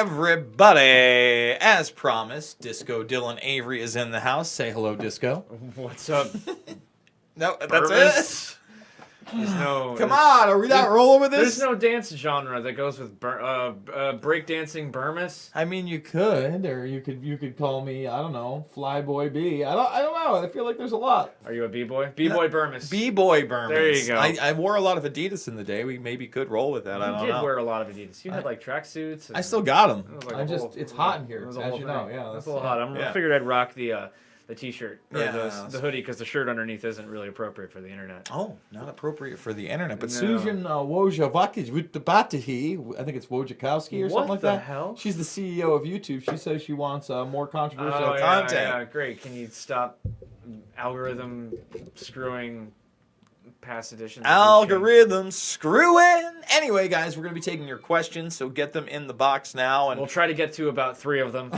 everybody. As promised, Disco Dylan Avery is in the house. Say hello, Disco. What's up? No, that's it. Come on, are we not rolling with this? There's no dance genre that goes with breakdancing Burmese. I mean, you could, or you could call me, I don't know, Flyboy B. I don't know. I feel like there's a lot. Are you a b-boy? B-boy Burmese. B-boy Burmese. There you go. I wore a lot of Adidas in the day. We maybe could roll with that. I don't know. You did wear a lot of Adidas. You had like tracksuits. I still got them. It's hot in here, as you know. Yeah, that's a little hot. I figured I'd rock the t-shirt or the hoodie because the shirt underneath isn't really appropriate for the internet. Oh, not appropriate for the internet. But Susan Wojciechowski, I think it's Wojciechowski or something like that. What the hell? She's the CEO of YouTube. She says she wants more controversial content. Yeah, great. Can you stop algorithm screwing past editions? Algorithm screwing. Anyway, guys, we're going to be taking your questions, so get them in the box now. And we'll try to get to about 3 of them.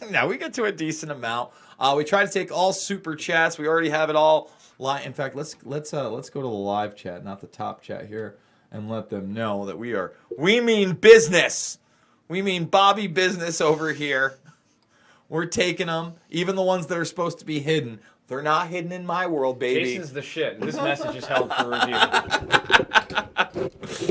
Now we get to a decent amount. We try to take all super chats. We already have it all live. In fact, let's go to the live chat, not the top chat here, and let them know that we mean business. We mean Bobby business over here. We're taking them, even the ones that are supposed to be hidden. They're not hidden in my world, baby. Jason's the shit. This message is held for review.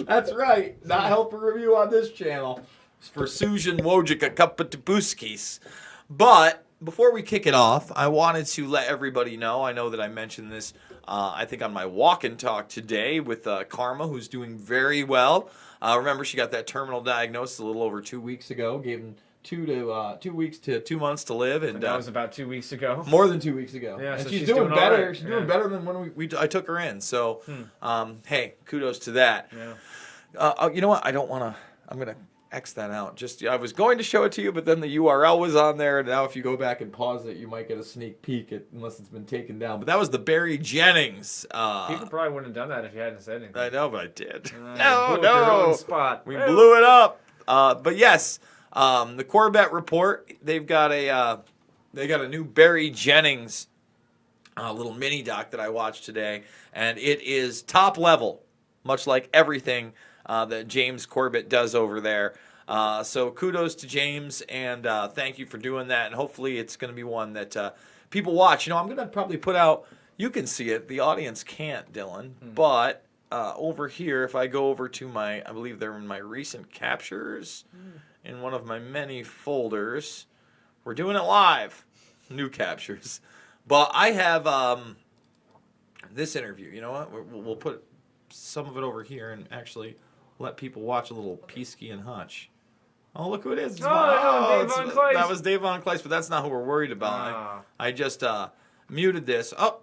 That's right. Not held for review on this channel. It's for Susan Wojciechowski. But before we kick it off, I wanted to let everybody know. I know that I mentioned this, I think, on my walk and talk today with Karma, who's doing very well. Remember, she got that terminal diagnosis a little over 2 weeks ago. Gave him 2 weeks to 2 months to live, and that was about 2 weeks ago. More than 2 weeks ago. Yeah, and so she's doing better. right. She's doing better than when I took her in. So, hey, kudos to that. Yeah. You know what? I'm gonna X that out. I was going to show it to you, but then the URL was on there. And now if you go back and pause it, you might get a sneak peek, unless it's been taken down. But that was the Barry Jennings. People probably wouldn't have done that if you hadn't said anything. I know, but I did. No. Spot. We blew it up. But yes, the Corbett Report. They've got a new Barry Jennings little mini doc that I watched today, and it is top level, much like everything that James Corbett does over there. So kudos to James, and thank you for doing that. And hopefully it's going to be one that people watch. You know, I'm going to probably put out, you can see it, the audience can't, Dylan. But over here, if I go over to I believe they're in my recent captures, in one of my many folders. We're doing it live. New captures. But I have this interview. You know what? We'll put some of it over here and actually let people watch a little Peasky and Hutch. Oh, look who it is. Dave Von Kleist. That was Dave Von Kleist, but that's not who we're worried about. I just muted this. Oh.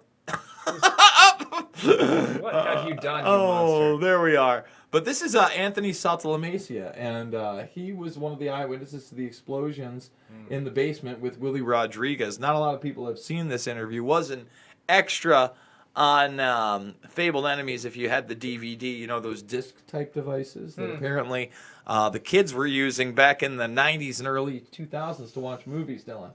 What have you done, you monster? There we are. But this is Anthony Santamacia, and he was one of the eyewitnesses to the explosions in the basement with Willie Rodriguez. Not a lot of people have seen this interview. Was an extra on Fabled Enemies if you had the DVD, you know, those disc-type devices that apparently the kids were using back in the 90s and early 2000s to watch movies, Dylan.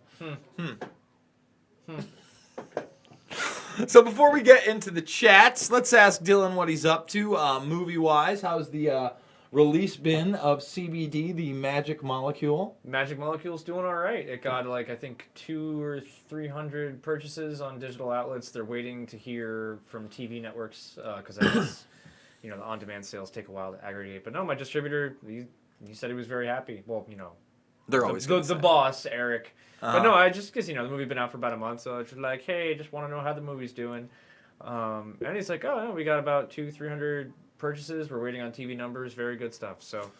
So before we get into the chats, let's ask Dylan what he's up to movie-wise. How's the release been of CBD, the Magic Molecule? Magic Molecule's doing all right. It got, I think 200 or 300 purchases on digital outlets. They're waiting to hear from TV networks because I guess, the on-demand sales take a while to aggregate. But no, my distributor, he said he was very happy. Well, they're always the boss, Eric. But no, I just because the movie's been out for about a month, so it's just like, hey, just want to know how the movie's doing. And he's like, oh, we got about 200-300 purchases. We're waiting on TV numbers. Very good stuff. So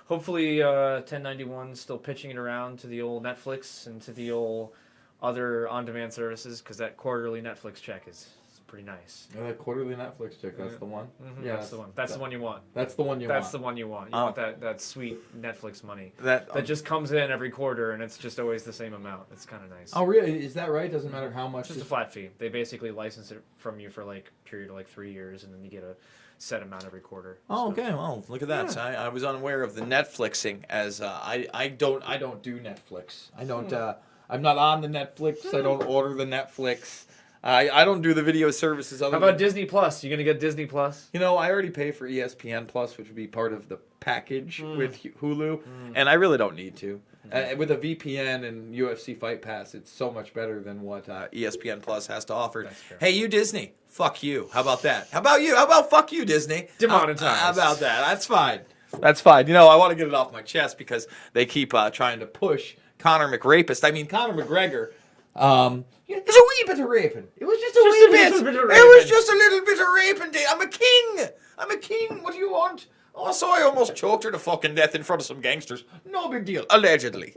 hopefully 1091's still pitching it around to the old Netflix and to the old other on-demand services because that quarterly Netflix check is pretty nice. Yeah, that quarterly Netflix check, that's the one? Mm-hmm. Yeah, that's the one. That's the one you want. That's the one you want. That's the one you want. You want that sweet Netflix money. That just comes in every quarter and it's just always the same amount. It's kind of nice. Oh, really? Is that right? Doesn't matter how much? Just a flat fee. They basically license it from you for a period of 3 years and then you get a set amount every quarter. Oh, okay. Well, look at that. Yeah. I was unaware of the Netflixing as I don't do Netflix. I don't I'm not on the Netflix. I don't order the Netflix. I don't do the video services. How about Disney Plus? You gonna get Disney Plus? You know, I already pay for ESPN Plus, which would be part of the package with Hulu, and I really don't need to. With a VPN and UFC Fight Pass, it's so much better than what ESPN Plus has to offer. Hey, you Disney, fuck you. How about that? How about you? How about fuck you, Disney? Demonetized. How about that? That's fine. That's fine. You know, I want to get it off my chest because they keep trying to push Conor McRapist. I mean, Conor McGregor. It's a wee bit of raping. It was just a wee bit. It was just a little bit of raping. I'm a king. I'm a king. What do you want? Also, I almost choked her to fucking death in front of some gangsters. No big deal. Allegedly.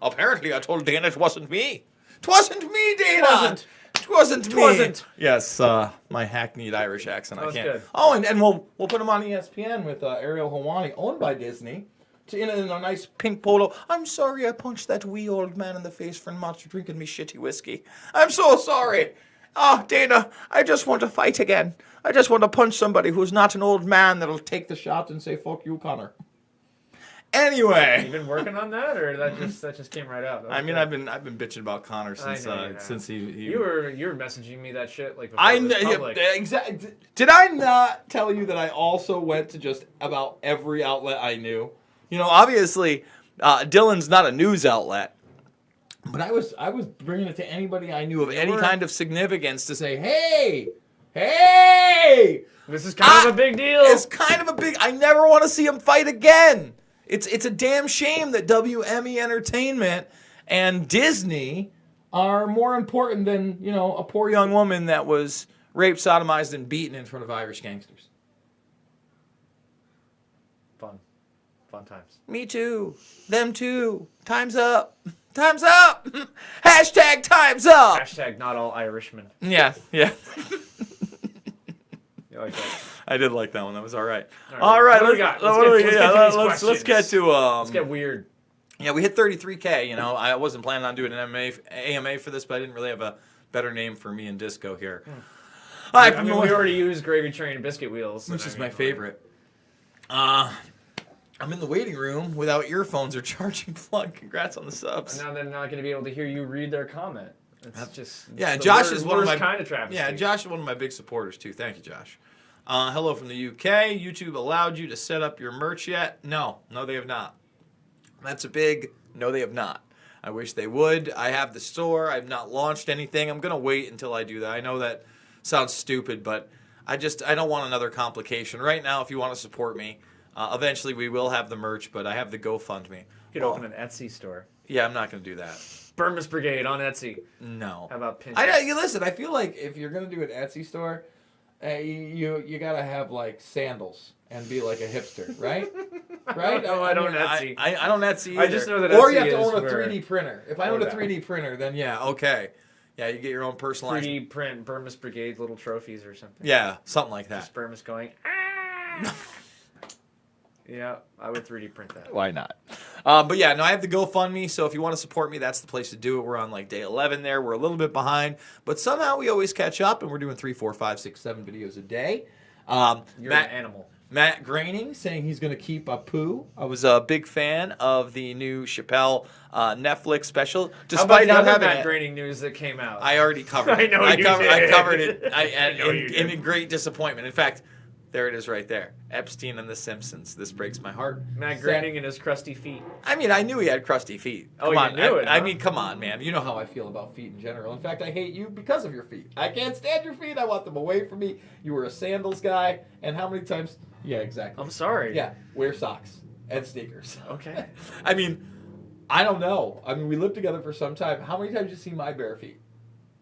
Apparently, I told Dana it wasn't me. 'Twasn't me, Dana. Twasn't me. Twasn't. Yes, my hackneyed Irish accent. That I can't. was good. Oh, and we'll put him on ESPN with Ariel Helwani, owned by Disney. In a nice pink polo. I'm sorry I punched that wee old man in the face for not drinking me shitty whiskey. I'm so sorry. Oh, Dana, I just want to fight again. I just want to punch somebody who's not an old man that'll take the shot and say, fuck you, Connor. Anyway. You been working on that, or that just came right out? I mean, I've been bitching about Connor since he You were messaging me that shit like before I it was know public. exactly. Did I not tell you that I also went to just about every outlet I knew? You know, obviously, Dylan's not a news outlet, but I was bringing it to anybody I knew of any kind of significance to say, hey, this is kind of a big deal. It's kind of a big. I never want to see him fight again. It's a damn shame that WME Entertainment and Disney are more important than, you know, a poor young woman that was raped, sodomized, and beaten in front of Irish gangsters. Fun times. Me too. Them too. Time's up. Time's up. Hashtag time's up. Hashtag not all Irishmen. Yeah. You like that? I did like that one. That was all right. All right. What do we got? Let's get to let's get weird. Yeah, we hit 33K. You know, I wasn't planning on doing an AMA for this, but I didn't really have a better name for me and Disco here. I mean, we already used Gravy Train and Biscuit Wheels, which is my favorite. I'm in the waiting room without earphones or charging plug. Congrats on the subs. And now they're not going to be able to hear you read their comment. It's Josh is one of my kind of travesty. Yeah, Josh is one of my big supporters too. Thank you, Josh. Hello from the UK. YouTube allowed you to set up your merch yet? No, they have not. That's a big no. They have not. I wish they would. I have the store. I've not launched anything. I'm gonna wait until I do that. I know that sounds stupid, but I don't want another complication right now. If you want to support me. Eventually, we will have the merch, but I have the GoFundMe. You could open an Etsy store. Yeah, I'm not going to do that. Burmese Brigade on Etsy. No. How about Pinterest? Listen, I feel like if you're going to do an Etsy store, you got to have, like, sandals and be like a hipster, right? Right? No, I don't Etsy. I don't Etsy either. I just know that Or Etsy you have to is own a where 3D printer. If I owned a 3D printer, then yeah, okay. Yeah, you get your own personalized 3D print Burmese Brigade little trophies or something. Yeah, something like that. Just Burmese going, ah! Yeah, I would 3D print that. Why not? But yeah, no, I have the GoFundMe, so if you want to support me, that's the place to do it. We're on like day 11 there. We're a little bit behind, but somehow we always catch up, and we're doing 3, 4, 5, 6, 7 videos a day. You're an animal. Matt Groening saying he's going to keep a poo. I was a big fan of the new Chappelle Netflix special. Despite not having Matt Groening news that came out. I already covered it. I covered it in great disappointment. In fact, there it is right there. Epstein and the Simpsons. This breaks my heart. Matt Groening and his crusty feet. I mean, I knew he had crusty feet. Come on. Knew it, huh? I mean, come on, man. You know how I feel about feet in general. In fact, I hate you because of your feet. I can't stand your feet. I want them away from me. You were a sandals guy. And how many times... Yeah, exactly. I'm sorry. Yeah, wear socks and sneakers. Okay. I mean, I don't know. I mean, we lived together for some time. How many times did you see my bare feet?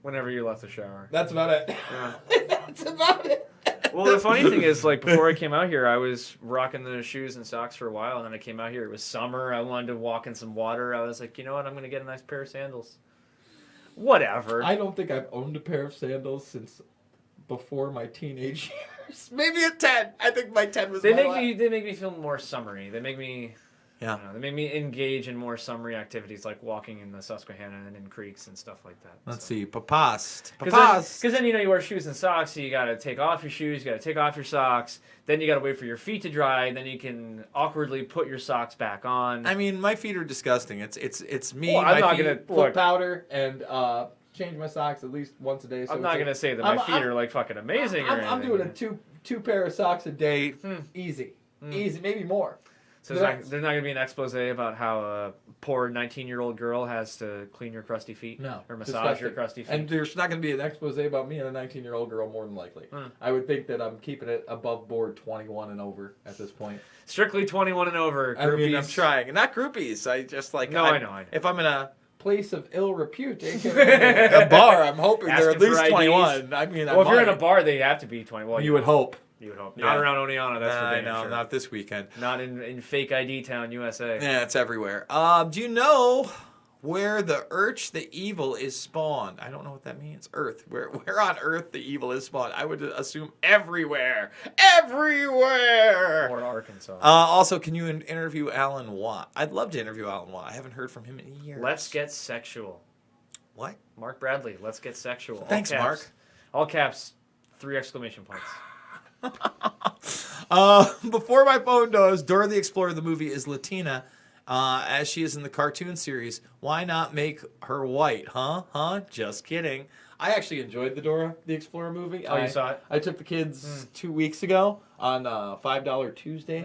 Whenever you left the shower. That's about it. Yeah. That's about it. Well, the funny thing is, like, before I came out here, I was rocking the shoes and socks for a while, and then I came out here. It was summer. I wanted to walk in some water. I was like, you know what? I'm going to get a nice pair of sandals. Whatever. I don't think I've owned a pair of sandals since before my teenage years. Maybe at 10. I think my 10 was They make me feel more summery. They make me... Yeah. They make me engage in more summery activities like walking in the Susquehanna and in creeks and stuff like that. Let's see. Papast. Because then, you wear shoes and socks, so you got to take off your shoes, you got to take off your socks, then you got to wait for your feet to dry, then you can awkwardly put your socks back on. I mean, my feet are disgusting. It's me, well, I'm my not feet, gonna foot powder and change my socks at least once a day. So I'm not gonna say that my feet are like fucking amazing or anything. I'm doing a two pair of socks a day, easy, maybe more. So there's not going to be an expose about how a poor 19-year-old girl has to clean your crusty feet? No. Or massage your crusty feet? And there's not going to be an expose about me and a 19-year-old girl, more than likely. I would think that I'm keeping it above board 21 and over at this point. Strictly 21 and over. I mean, I'm trying. Not groupies. I just like... No, I know. If I'm in a... place of ill repute, a bar, I'm hoping they're at least IDs. 21. I mean, well, if you're in a bar, they have to be 21. You would hope. You would hope. Yeah. Not around Oneonta, that's for I damn know, sure. not this weekend. Not in fake ID town, USA. Yeah, it's everywhere. Do you know where the the evil is spawned? I don't know what that means. Earth. Where on Earth the evil is spawned? I would assume everywhere. Everywhere! Or Arkansas. Also, can you interview Alan Watt? I'd love to interview Alan Watt. I haven't heard from him in years. Let's get sexual. What? Mark Bradley, let's get sexual. Thanks, Mark. All caps, 3 exclamation points. Before my phone knows, Dora the Explorer, the movie, is Latina, as she is in the cartoon series. Why not make her white, huh? Just kidding. I actually enjoyed the Dora the Explorer movie. Oh, you saw it? I took the kids 2 weeks ago on $5 Tuesday.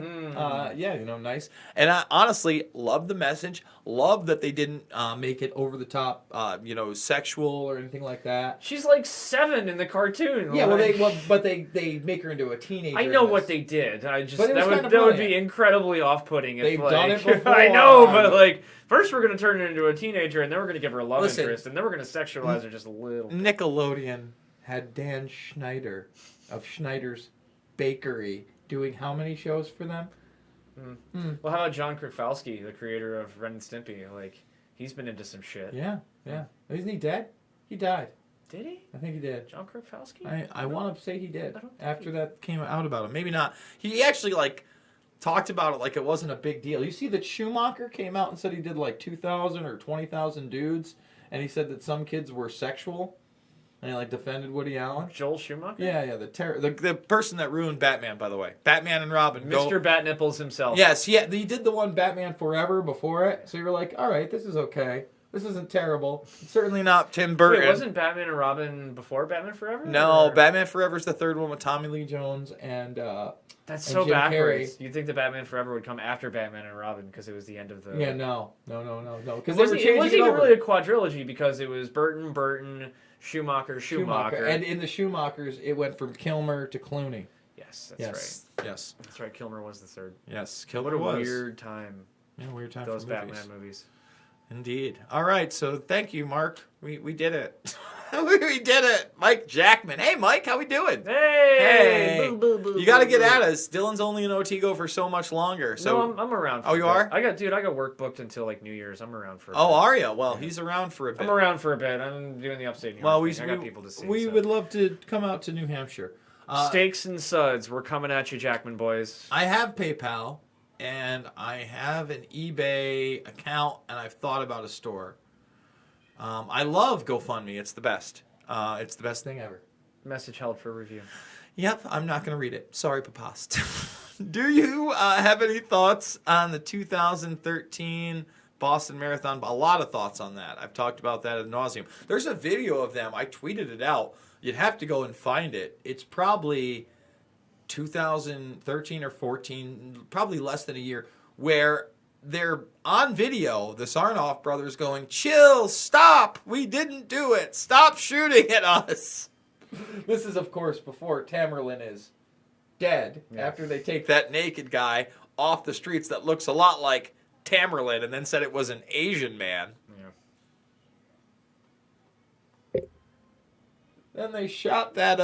Yeah, nice. And I honestly love the message. Love that they didn't make it over the top, sexual or anything like that. She's like 7 in the cartoon. Yeah, but they make her into a teenager. I know what they did. I just But that would be incredibly off-putting. They've done it before. I know, but like first we're gonna turn her into a teenager, and then we're gonna give her a love interest, and then we're gonna sexualize her just a little. Nickelodeon had Dan Schneider of Schneider's Bakery doing how many shows for them? Well, how about John Krafowski, the creator of Ren and Stimpy? Like, he's been into some shit. Yeah. Isn't he dead? He died. Did he? I think he did. John Krafowski? I want to say he did. After that came out about him. Maybe not. He actually, talked about it like it wasn't a big deal. You see that Schumacher came out and said he did 2,000 or 20,000 dudes, and he said that some kids were sexual, and he defended Woody Allen. Joel Schumacher? Yeah, the person that ruined Batman, by the way. Batman and Robin. Mr. Bat Nipples himself. Yes, he did the one Batman Forever before it, so you were like, all right, this is okay. This isn't terrible. It's certainly not Tim Burton. Wait, wasn't Batman and Robin before Batman Forever? No, Batman Forever is the third one with Tommy Lee Jones and that's and so Jim backwards. Carrey. You'd think that Batman Forever would come after Batman and Robin because it was the end of the. Yeah, no. Because it wasn't even really a quadrilogy because it was Burton, Schumacher. And in the Schumachers, it went from Kilmer to Clooney. Yes, that's right. Yes, that's right. Kilmer was the third. Yes, Kilmer was. What a weird time. Yeah, weird time. Those for Batman movies. Indeed. All right, so thank you, Mark. We did it. We did it. Mike Jackman. Hey, Mike, how we doing? Hey. Boo, boo, boo, you got to get at us. Dylan's only in Otigo for so much longer. So no, I'm around. Oh, you are? I got work booked until New Year's. I'm around for. Oh, are you? Well, he's around for a bit. I'm around for a bit. I'm doing the upstate New York. Well, I got people to see. We would love to come out to New Hampshire. Steaks and suds. We're coming at you, Jackman boys. I have PayPal. And I have an eBay account, and I've thought about a store. I love GoFundMe. It's the best. It's the best thing ever. Message held for review. Yep, I'm not going to read it. Sorry, Papast. Do you have any thoughts on the 2013 Boston Marathon? A lot of thoughts on that. I've talked about that ad nauseum. There's a video of them. I tweeted it out. You'd have to go and find it. It's probably 2013 or 14, probably less than a year, where they're on video, the Sarnoff brothers going, chill, stop, we didn't do it, stop shooting at us. This is, of course, before Tamerlan is dead, after they take that naked guy off the streets that looks a lot like Tamerlan and then said it was an Asian man. Then they shot that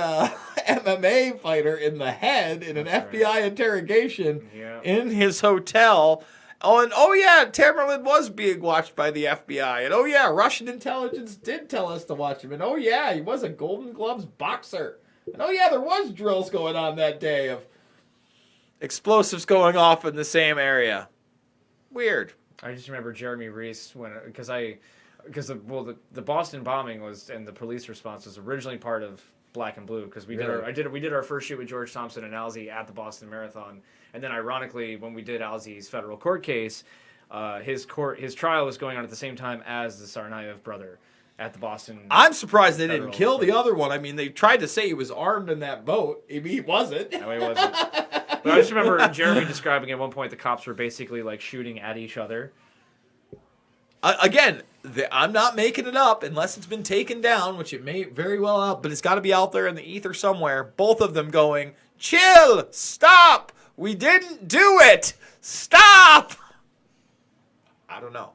MMA fighter in the head in an FBI interrogation in his hotel. Oh, and Tamerlan was being watched by the FBI. And Russian intelligence did tell us to watch him. And he was a Golden Gloves boxer. And there was drills going on that day of explosives going off in the same area. Weird. I just remember Jeremy Reese because the Boston bombing was and the police response was originally part of Black and Blue because we did our first shoot with George Thompson and Alzy at the Boston Marathon, and then ironically when we did Alzy's federal court case, his trial was going on at the same time as the Tsarnaev brother at the Boston. I'm surprised they didn't Federal kill the Court. other one. I mean, they tried to say he was armed in that boat. He wasn't. No, he wasn't. But I just remember Jeremy describing at one point the cops were basically like shooting at each other. Again, I'm not making it up unless it's been taken down, which it may very well out, but it's got to be out there in the ether somewhere. Both of them going, chill, stop, we didn't do it, stop. I don't know.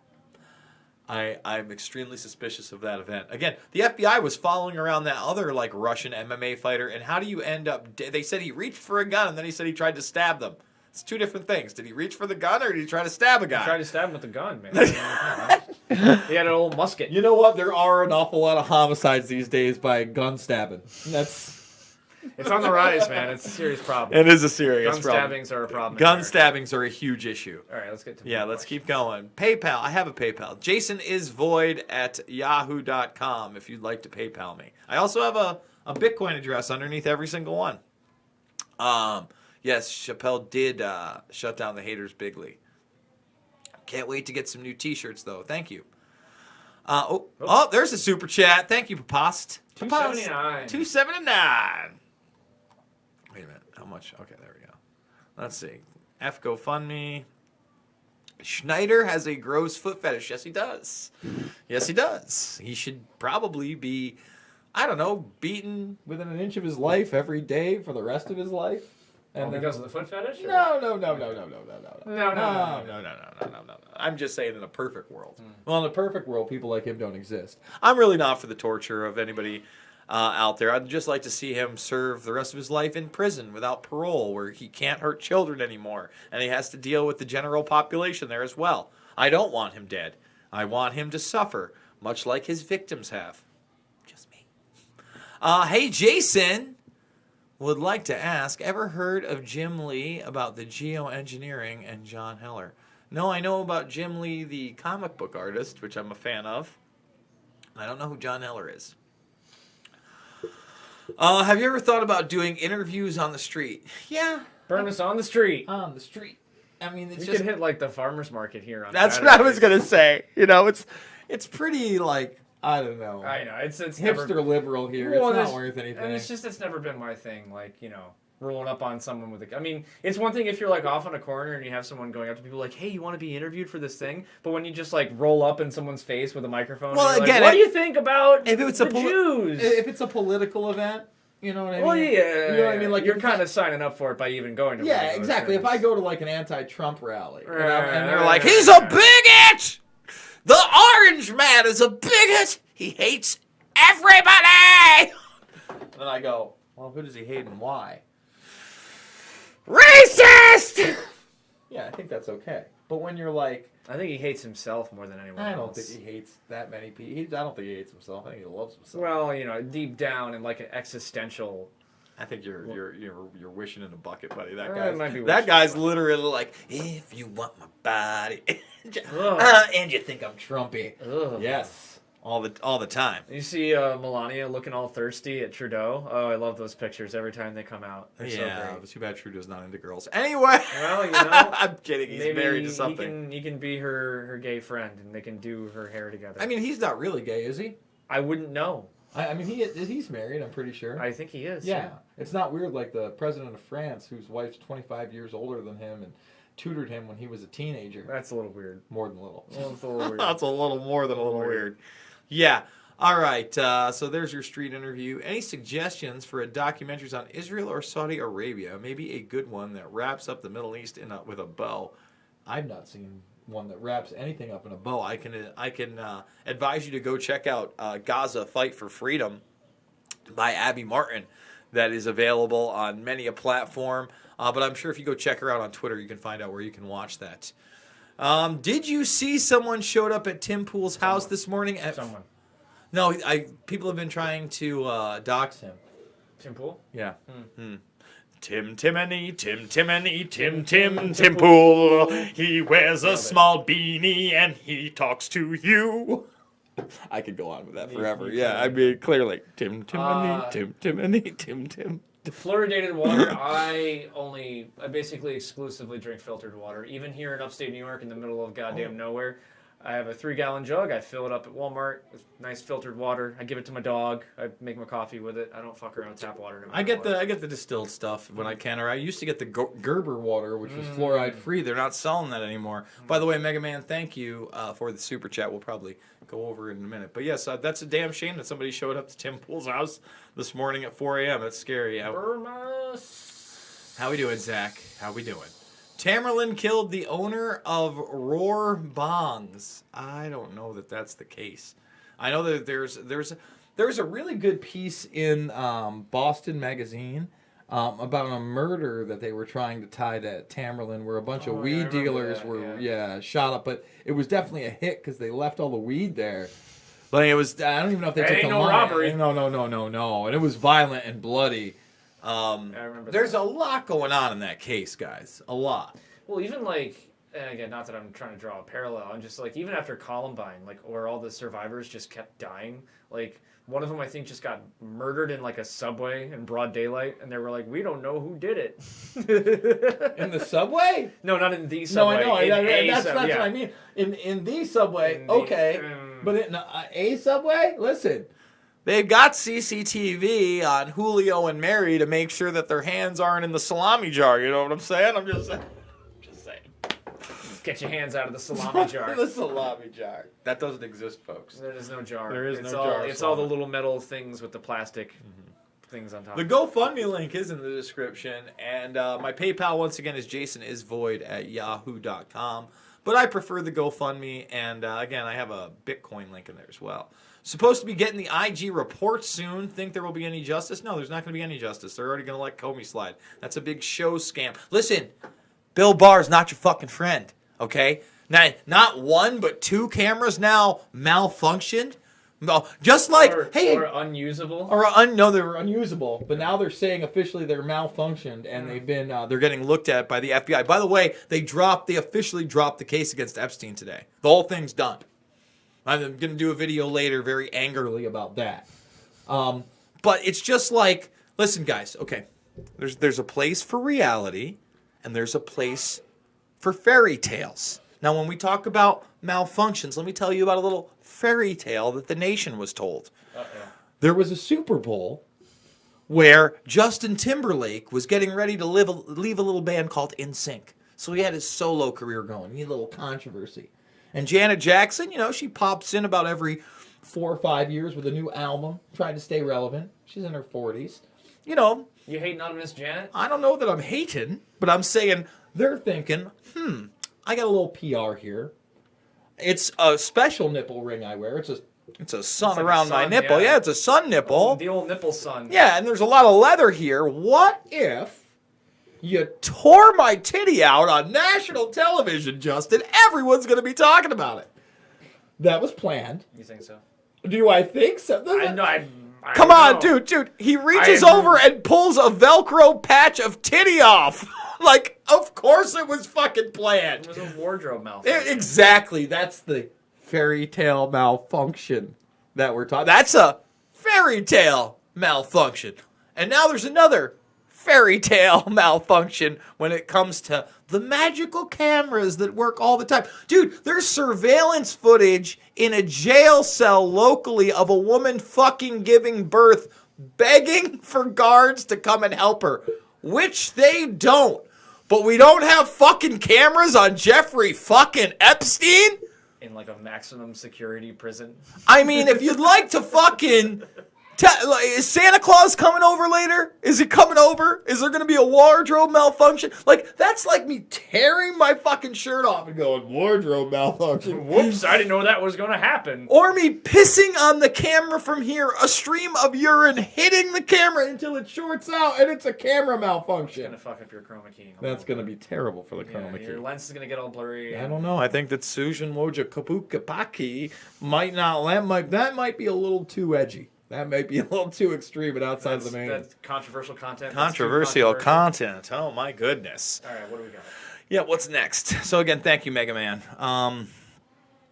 I'm extremely suspicious of that event. Again, the FBI was following around that other like Russian MMA fighter, and how do you end up? They said he reached for a gun, and then he said he tried to stab them. It's two different things. Did he reach for the gun, or did he try to stab a guy? He tried to stab him with the gun, man. He had an old musket. You know what? There are an awful lot of homicides these days by gun stabbing. It's on the rise, man. It's a serious problem. It is a serious Gun problem. stabbings are a problem. Gun stabbings are a huge issue. All right, let's get to Yeah, let's keep going. PayPal. I have a PayPal. jasonisvoid@yahoo.com if you'd like to PayPal me. I also have a Bitcoin address underneath every single one. Yes, Chappelle did shut down the haters bigly. Can't wait to get some new T-shirts, though. Thank you. There's a super chat. Thank you, Papast. $2.79. $2.79. Wait a minute. How much? Okay, there we go. Let's see. GoFundMe. Schneider has a gross foot fetish. Yes, he does. Yes, he does. He should probably be, I don't know, beaten. Within an inch of his life every day for the rest of his life. And because of the foot fetish? Or? No. No. I'm just saying in a perfect world. Well, in a perfect world, people like him don't exist. I'm really not for the torture of anybody out there. I'd just like to see him serve the rest of his life in prison without parole, where he can't hurt children anymore, and he has to deal with the general population there as well. I don't want him dead. I want him to suffer, much like his victims have. Just me. Hey, Jason would like to ask, ever heard of Jim Lee about the geoengineering and John Heller? No, I know about Jim Lee, the comic book artist, which I'm a fan of. I don't know who John Heller is. Have you ever thought about doing interviews on the street? Yeah. Burn us on the street. On the street. I mean, it's We just... could hit like the farmer's market here on That's Saturdays. what I was going to say. You know, it's pretty like, I don't know. I know. It's hipster never... liberal here. Well, it's it's- not worth anything. And it's never been my thing, like, you know, rolling up on someone with a... I mean, it's one thing if you're, like, off on a corner and you have someone going up to people like, hey, you want to be interviewed for this thing? But when you just, like, roll up in someone's face with a microphone, Well, and you're again, like, what do you think about if it's the a Jews? If it's a political event, you know what I mean? Well, yeah. You know what I mean? Like, you're if kind of signing up for it by even going to one of Yeah, those exactly. things. If I go to, like, an anti-Trump rally, and they're They're like, like, he's a bigot! The orange man is a bigot! He hates everybody! and I go, well, who does he hate and why? Racist! Yeah, I think that's okay. But when you're like, I think he hates himself more than anyone I else. don't think he hates that many people. I don't think he hates himself. I think he loves himself. Well, you know, deep down in like an existential... I think you're wishing in a bucket, buddy. That It might be guy's wishing. literally like, if you want my body, Ugh. and you think I'm Trumpy. Ugh. Yes. All the time. You see Melania looking all thirsty at Trudeau? Oh, I love those pictures every time they come out. They're so Yeah, great. but too bad Trudeau's not into girls. Anyway, Well, you know, I'm kidding. He's maybe married to something. He can be her gay friend, and they can do her hair together. I mean, he's not really gay, is he? I wouldn't know. I mean, he's married, I'm pretty sure. I think he is. Yeah. It's not weird like the president of France, whose wife's 25 years older than him and tutored him when he was a teenager. That's a little weird. More than a little. Well, it's a little weird. That's a little more than a little weird. Yeah. All right. So there's your street interview. Any suggestions for a documentaries on Israel or Saudi Arabia? Maybe a good one that wraps up the Middle East with a bow. I've not seen one that wraps anything up in a bow. Oh, I can advise you to go check out Gaza Fight for Freedom by Abby Martin. That is available on many a platform. But I'm sure if you go check her out on Twitter, you can find out where you can watch that. Did you see someone showed up at Tim Pool's house this morning? Someone. No, people have been trying to dox him. Tim Pool? Yeah. Tim Pool. He wears a small beanie and he talks to you. I could go on with that forever. Yeah, I mean, clearly. Tim. Fluoridated water, I basically exclusively drink filtered water. Even here in upstate New York in the middle of goddamn nowhere, I have a 3-gallon jug. I fill it up at Walmart with nice filtered water. I give it to my dog. I make my coffee with it. I don't fuck around with tap water. No I get matter the distilled stuff when I can. Or I used to get the Gerber water, which was fluoride free. They're not selling that anymore. By the way, Mega Man, thank you for the super chat. We'll probably go over it in a minute. But yes, that's a damn shame that somebody showed up to Tim Pool's house this morning at 4 a.m. That's scary. Burma. How we doing, Zach? How we doing? Tamerlan killed the owner of Roar Bongs. I don't know that that's the case. I know that there's a really good piece in Boston Magazine about a murder that they were trying to tie to Tamerlan, where a bunch of weed dealers were shot up. But it was definitely a hit because they left all the weed there. Like it was, I don't even know if they took the money. Robbery. No, and it was violent and bloody. I remember There's a lot going on in that case, guys. A lot. Well, even like, and again, not that I'm trying to draw a parallel. I'm just like, even after Columbine, like, where all the survivors just kept dying. Like, one of them, I think, just got murdered in like a subway in broad daylight, and they were like, "We don't know who did it." In the subway? No, not in the subway. No, I know. That's what I mean. In the subway, okay. But in a subway? Listen. They've got CCTV on Julio and Mary to make sure that their hands aren't in the salami jar. You know what I'm saying? I'm just saying. Get your hands out of the salami jar. The salami jar. That doesn't exist, folks. There is no jar. There is no jar. It's all the little metal things with the plastic things on top. The GoFundMe link is in the description. And my PayPal, once again, is jasonisvoid@yahoo.com. But I prefer the GoFundMe. And again, I have a Bitcoin link in there as well. Supposed to be getting the IG report soon. Think there will be any justice? No, there's not going to be any justice. They're already going to let Comey slide. That's a big show scam. Listen, Bill Barr's not your fucking friend, okay? Now, not one, but 2 cameras now malfunctioned. No, just like, or unusable. No, they were unusable. But now they're saying officially they're malfunctioned, and they've been they're getting looked at by the FBI. By the way, they officially dropped the case against Epstein today. The whole thing's done. I'm going to do a video later very angrily about that. But it's just like, listen, guys, okay, there's a place for reality, and there's a place for fairy tales. Now, when we talk about malfunctions, let me tell you about a little fairy tale that the nation was told. There was a Super Bowl where Justin Timberlake was getting ready to leave a little band called NSYNC. So he had his solo career going. He had a little controversy. And Janet Jackson, she pops in about every 4 or 5 years with a new album, trying to stay relevant. She's in her 40s. You hating on Miss Janet? I don't know that I'm hating, but I'm saying they're thinking, I got a little PR here. It's a special nipple ring I wear. It's a sun like around my nipple. Yeah, it's a sun nipple. The old nipple sun. Yeah, and there's a lot of leather here. What if you tore my titty out on national television, Justin? Everyone's going to be talking about it. That was planned. You think so? Do I think so? I Come on, dude. He reaches over and pulls a Velcro patch of titty off. Like, of course it was fucking planned. It was a wardrobe malfunction. Exactly. That's the fairy tale malfunction that we're talking. That's a fairy tale malfunction. And now there's another fairy tale malfunction when it comes to the magical cameras that work all the time. Dude, there's surveillance footage in a jail cell locally of a woman fucking giving birth, begging for guards to come and help her, which they don't. But we don't have fucking cameras on Jeffrey fucking Epstein? In like a maximum security prison. I mean, if you'd like to fucking... is Santa Claus coming over later? Is he coming over? Is there going to be a wardrobe malfunction? Like, that's like me tearing my fucking shirt off and going, wardrobe malfunction. Whoops, I didn't know that was going to happen. Or me pissing on the camera from here, a stream of urine hitting the camera until it shorts out and it's a camera malfunction. It's going to fuck up your chroma key. That's going to be terrible for the chroma key. Your lens is going to get all blurry. I don't know. I think that Sujin Woja Kapukapaki might not... That might be a little too edgy. That might be a little too extreme and outside of the main. That's controversial content. Controversial content. Oh, my goodness. All right, what do we got? Yeah, what's next? So, again, thank you, Mega Man.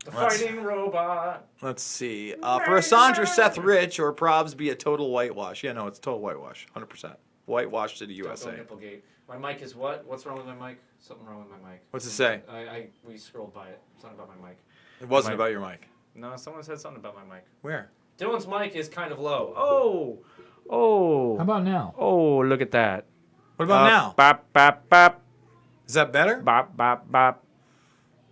The fighting robot. Let's see. For Assange or Seth Rich or Probs be a total whitewash. Yeah, no, it's total whitewash. 100%. Whitewash to the USA. Nipplegate. My mic is what? What's wrong with my mic? Something wrong with my mic. What's it say? We scrolled by it. Something about my mic. It wasn't about your mic. No, someone said something about my mic. Where? Dylan's mic is kind of low. Oh. How about now? Oh, look at that. What about now? Bop, bop, bop. Is that better? Bop, bop, bop.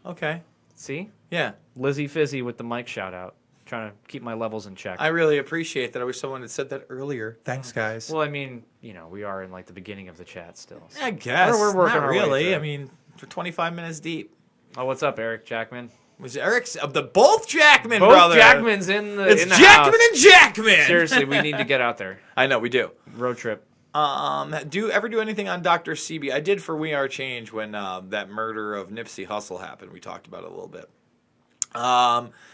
Okay. See? Yeah. Lizzie Fizzy with the mic shout out. Trying to keep my levels in check. I really appreciate that. I wish someone had said that earlier. Thanks, guys. Well, I mean, we are in like the beginning of the chat still. So. I guess. We're working Not our way really. through. I mean, we're 25 minutes deep. Oh, what's up, Eric Jackman? Was Eric's of the both Jackman Both brothers? Jackman's in the It's in the Jackman house. and Jackman. Seriously, we need to get out there. I know we do. Road trip. Do you ever do anything on Dr. CB? I did for We Are Change when that murder of Nipsey Hussle happened. We talked about it a little bit.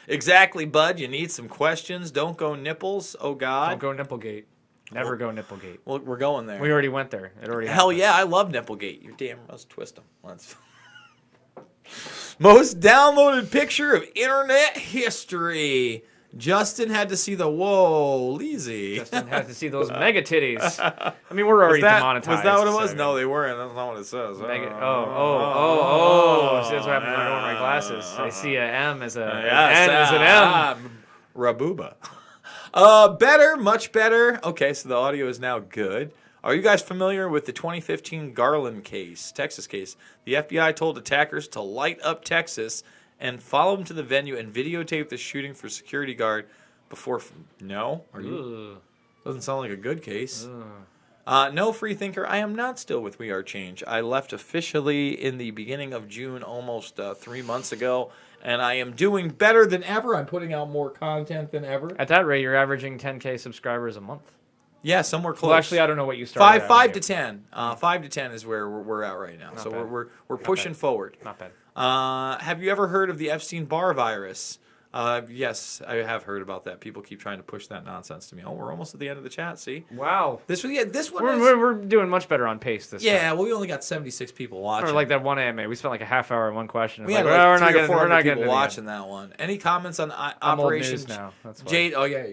Exactly, bud. You need some questions. Don't go nipples. Oh God. Don't go Nipplegate. Never go Nipplegate. Well, we're going there. We already went there. It already Hell happened. yeah, I love Nipplegate. You're damn. Let's twist them. Let's. Most downloaded picture of internet history. Justin had to see the Leezy. Justin had to see those mega titties. I mean, we're already demonetized. Was that what it was? so- No, they weren't. That's not what it says. Mega, oh. See, that's what happens when I don't wear my glasses. I see an M as a an N as an M. Rabuba. Better, much better. Okay, so the audio is now good. Are you guys familiar with the 2015 Garland case, Texas case? The FBI told attackers to light up Texas and follow them to the venue and videotape the shooting for security guard before. No? Are you? Doesn't sound like a good case. No, free thinker. I am not still with We Are Change. I left officially in the beginning of June, almost 3 months ago, and I am doing better than ever. I'm putting out more content than ever. At that rate, you're averaging 10K subscribers a month. Yeah, somewhere close. Well, actually, I don't know what you started. Five to 10. 5 to 10 is where we're at right now. Not So bad. we're pushing forward. Not bad. Have you ever heard of the Epstein-Barr virus? Yes, I have heard about that. People keep trying to push that nonsense to me. Oh, we're almost at the end of the chat. See, Wow. this one. We're doing much better on pace this time. Yeah, well, we only got 76 people watching. Or like that one AMA. We spent like a half hour on one question. We It's had like, like well, 300 or 400 getting people watching that one. Any comments on I'm Operation old news now. That's why. Jade? Oh yeah,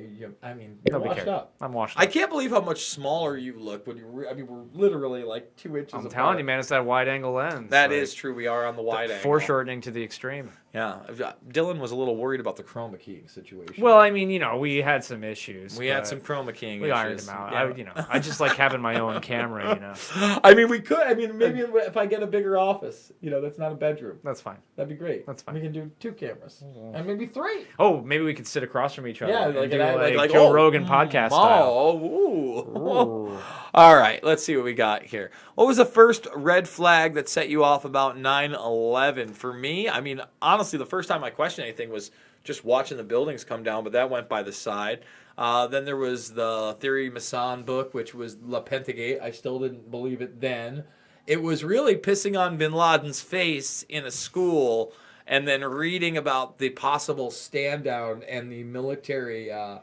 I mean, you're Nobody washed cares. up. I'm washed I up. can't believe how much smaller you look when you. I mean, we're literally like 2 inches. I'm apart. telling you, man, it's that wide angle lens. That like, is true. We are on the wide angle. foreshortening to the extreme. Yeah, Dylan was a little worried about the chroma keying situation. Well, I mean, we had some issues. we had but some chroma keying We issues. ironed them out. Yeah. I just like having my own camera. I mean, we could. I mean, maybe if I get a bigger office, that's not a bedroom. That's fine. That'd be great. That's fine. We can do 2 cameras and maybe 3. Oh, maybe we could sit across from each other. Yeah, and like do, like Joe Rogan podcast style. Ooh. All right, let's see what we got here. What was the first red flag that set you off about 9/11? For me, I mean, honestly, the first time I questioned anything was just watching the buildings come down, but that went by the side. Then there was the Theory Masson book, which was La Pentagate. I still didn't believe it then. It was really pissing on Bin Laden's face in a school and then reading about the possible stand down and the military the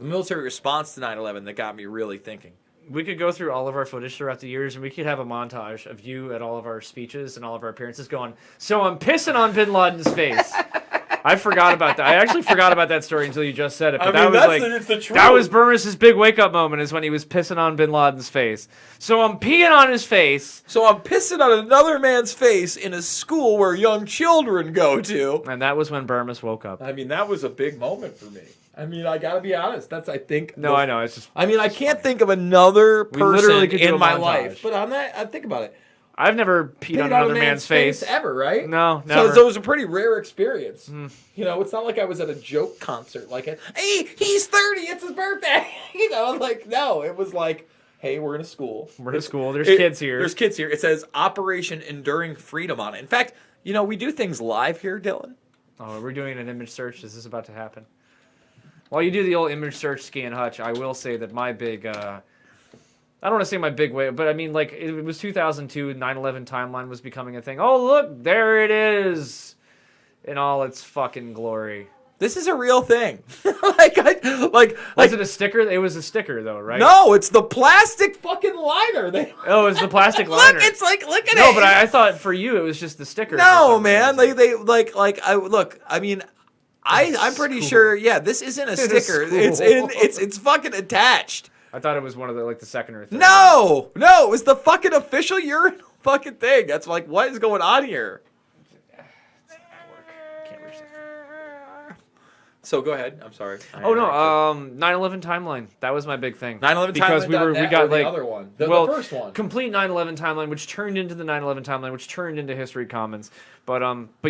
military response to 9/11 that got me really thinking. We could go through all of our footage throughout the years, and we could have a montage of you at all of our speeches and all of our appearances going, so I'm pissing on Bin Laden's face. I forgot about that. I actually forgot about that story until you just said it. But it's the truth. that was Burmes's big wake-up moment is when he was pissing on Bin Laden's face. So I'm peeing on his face. So I'm pissing on another man's face in a school where young children go to. And that was when Burmes woke up. I mean, that was a big moment for me. I mean, I gotta be honest. That's, I think... No, I know. It's just... I mean, I can't think of another literally person could do in a my montage. life. But on that, I think about it. I've never peed on another man's face. ever, right? No, never. So it was a pretty rare experience. It's not like I was at a joke concert. Like, hey, he's 30, it's his birthday. No, it was like, hey, we're in a school. We're in school. There's kids here. There's kids here. It says Operation Enduring Freedom on it. In fact, we do things live here, Dylan. Oh, we're doing an image search. Is this about to happen? While you do the old image search, Ski and Hutch, I will say that my big... I don't want to say my big way, but I mean, like, it was 2002, 9/11 timeline was becoming a thing. Oh, look, there it is in all its fucking glory. This is a real thing. Was it a sticker? It was a sticker, though, right? No, it's the plastic fucking liner. Oh, it's the plastic liner. Look, look at it. No, but I thought for you it was just the sticker. No, man. I'm pretty sure. Yeah, this isn't a sticker. It's fucking attached. I thought it was one of the second or third. No, it was the fucking official urinal fucking thing. That's like, what is going on here? Can't reach that. So go ahead. I'm sorry. Oh no, 9/11 timeline. That was my big thing. 9/11 because we got the like other one, the first one, complete 9/11 timeline, which turned into the 9/11 timeline, which turned into History Commons. But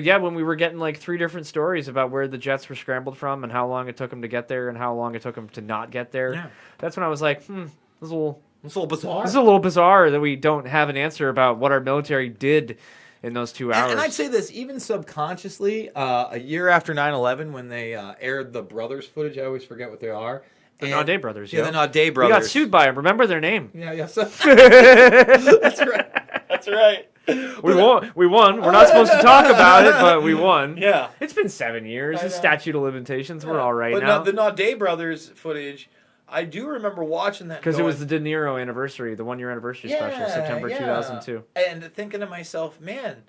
yeah, when we were getting like 3 different stories about where the jets were scrambled from and how long it took them to get there and how long it took them to not get there, that's when I was like, this is a little bizarre. This is a little bizarre that we don't have an answer about what our military did in those 2 hours. And I'd say this, even subconsciously, a year after 9/11, when they aired the brothers footage, I always forget what they are. The Naudet brothers. Yeah, the Naudet brothers. We got sued by them. Remember their name? Yeah, yes. That's right. That's right. We won. We're not supposed to talk about it, but we won. Yeah. It's been 7 years. It's statute of limitations. We're all right but now. But the Naudet brothers footage, I do remember watching that. Because it was the De Niro anniversary, the 1-year anniversary special, September 2002. And thinking to myself, man,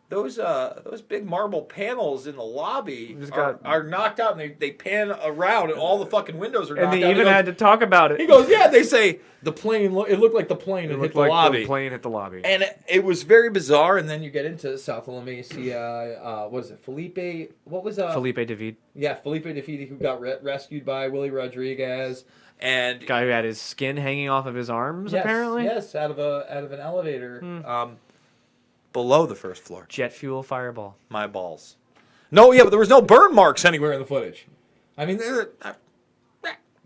those big marble panels in the lobby are knocked out, and they pan around, and all the fucking windows are knocked out. And they even had to talk about it. He goes, yeah, they say the plane, it looked like the plane It hit looked the like lobby. the plane hit the lobby. And it was very bizarre, and then you get into South Lamesa, what is it, Felipe, what was Felipe David. Yeah, Felipe David, who got rescued by Willie Rodriguez. And guy who had his skin hanging off of his arms, apparently. Yes, out of an elevator. Below the first floor. Jet fuel fireball. My balls. No, yeah, but there was no burn marks anywhere in the footage. I mean,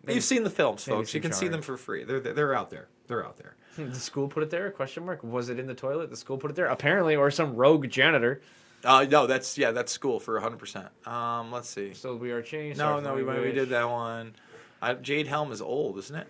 you've seen the films, folks. You can see them for free. They're out there. They're out there. The school put it there? Question mark. Was it in the toilet? The school put it there? Apparently, or some rogue janitor. No, that's school for 100%. Let's see. So we are changed. No, we did that one. Jade Helm is old, isn't it?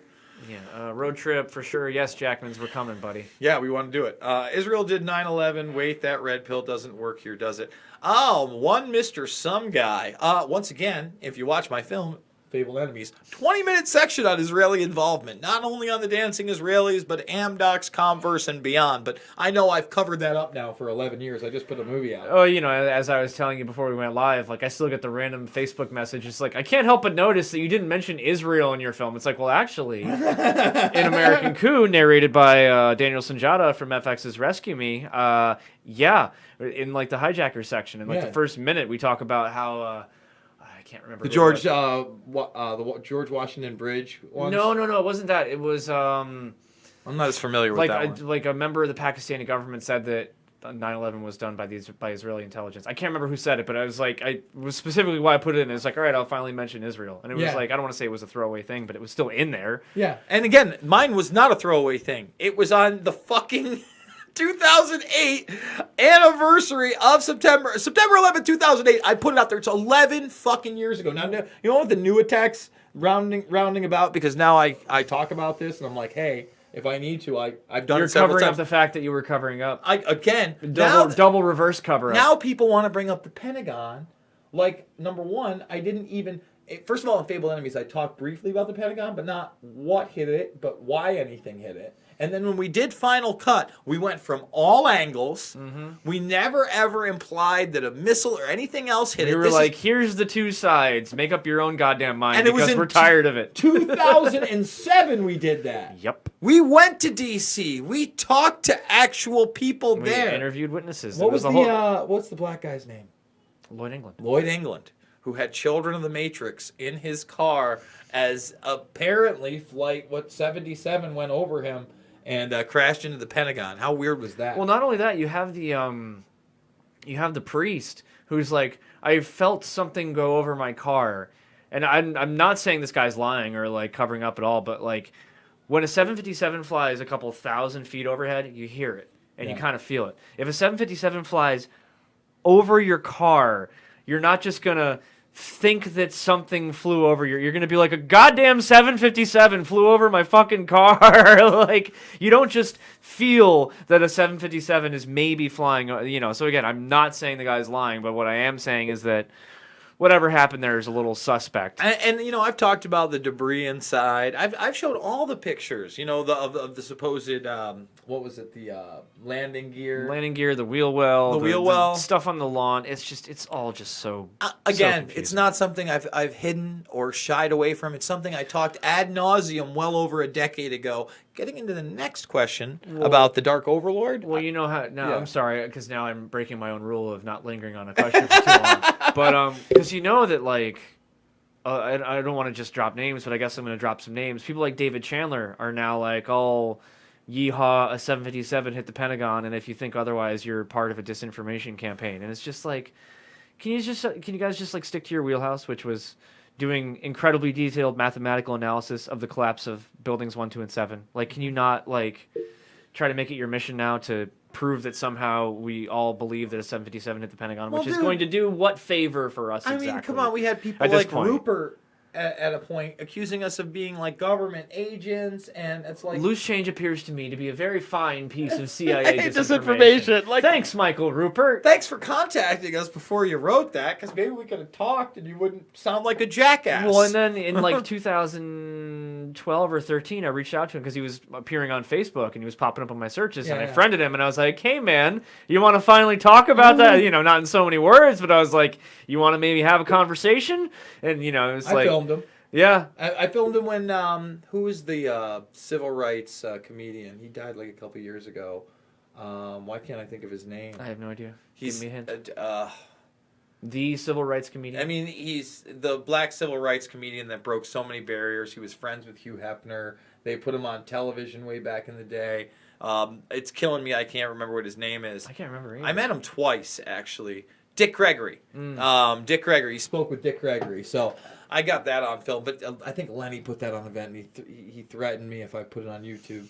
Yeah, road trip for sure. Yes, Jackmans, we're coming, buddy. Yeah, we want to do it. Israel did 9/11. Wait, that red pill doesn't work here, does it? Oh, one Mr. Some Guy. Once again, if you watch my film, Fabled Enemies, 20-minute section on Israeli involvement. Not only on the dancing Israelis, but Amdocs, Converse, and beyond. But I know I've covered that up now for 11 years. I just put a movie out. Oh, as I was telling you before we went live, like I still get the random Facebook message. It's like, I can't help but notice that you didn't mention Israel in your film. It's like, well, actually, in American Coup, narrated by Daniel Sunjata from FX's Rescue Me, yeah, in like the hijacker section, in like the first minute, we talk about how... I can't remember. The George Washington Bridge one? No, it wasn't that. It was I'm not as familiar with that one. Like a member of the Pakistani government said that 9/11 was done by Israeli intelligence. I can't remember who said it, but I was like, I was specifically why I put it in. It's like, all right, I'll finally mention Israel, and it was like, I don't want to say it was a throwaway thing, but it was still in there. Yeah, and again, mine was not a throwaway thing. It was on the fucking 2008 anniversary of September 11th, 2008. I put it out there. It's 11 fucking years ago. Now, you know what the new attacks rounding about? Because now I talk about this, and I'm like, hey, if I need to, I've done it several covering times. up the fact that you were covering up. Double reverse cover up. Now people want to bring up the Pentagon. Like, number one, I didn't even... First of all, in Fabled Enemies, I talked briefly about the Pentagon, but not what hit it, but why anything hit it. And then when we did Final Cut, we went from all angles. Mm-hmm. We never, ever implied that a missile or anything else hit it. We were like, here's the two sides. Make up your own goddamn mind, and because we're tired of it. 2007 we did that. Yep. We went to D.C. We talked to actual people there. We interviewed witnesses. What's the black guy's name? Lloyd England. Who had Children of the Matrix in his car as apparently Flight 77 went over him and crashed into the Pentagon. How weird was that? Well, not only that, you have the priest who's like, I felt something go over my car, and I'm not saying this guy's lying or like covering up at all, but like when a 757 flies a couple thousand feet overhead, you hear it and you kind of feel it. If a 757 flies over your car, you're not just gonna think that something flew over you're going to be like, a goddamn 757 flew over my fucking car. Like, you don't just feel that a 757 is maybe flying, So again, I'm not saying the guy's lying, but what I am saying is that whatever happened there is a little suspect. And you know, I've talked about the debris inside. I've showed all the pictures. You know, of the supposed what was it? The landing gear. Landing gear, the wheel well, The wheel well. stuff on the lawn. It's all just so Again, so it's not something I've hidden or shied away from. It's something I talked ad nauseum well over a decade ago. Getting into the next question about the Dark Overlord. Well, you know how now. Yeah. I'm sorry because now I'm breaking my own rule of not lingering on a question for too long. But because you know that like. I don't want to just drop names, but I guess I'm going to drop some names. People like David Chandler are now like, oh, yeehaw, a 757 hit the Pentagon, and if you think otherwise, you're part of a disinformation campaign. And it's just like, can you guys just like stick to your wheelhouse, which was doing incredibly detailed mathematical analysis of the collapse of buildings 1, 2, and 7? Like, can you not like try to make it your mission now to prove that somehow we all believe that a 757 hit the Pentagon, which is going to do what favor for us exactly? I mean, come on, we had people At this like point. Rupert at a point accusing us of being like government agents, and it's like Loose change appears to me to be a very fine piece of CIA disinformation. Disinformation, like- Thanks, Michael Rupert. thanks for contacting us before you wrote that, because maybe we could have talked and you wouldn't sound like a jackass. Well, and then in like 2012 or 13, I reached out to him because he was appearing on Facebook and he was popping up on my searches, and I friended him, and I was like, "Hey, man, you want to finally talk about that? You know, not in so many words, but I was like, you want to maybe have a conversation?" And you know, it was I filmed him. yeah. I filmed him when who was the civil rights comedian? He died like a couple years ago. Why can't I think of his name? I have no idea. he's Give me a hint. uh, The civil rights comedian. I mean, he's the black civil rights comedian that broke so many barriers. He was friends with Hugh Hefner. They put him on television way back in the day. It's killing me. I can't remember what his name is. I can't remember either. I met him twice, actually. Dick Gregory. Dick Gregory. He spoke with Dick Gregory. So I got that on film. But I think Lenny put that on event, and he threatened me if I put it on YouTube.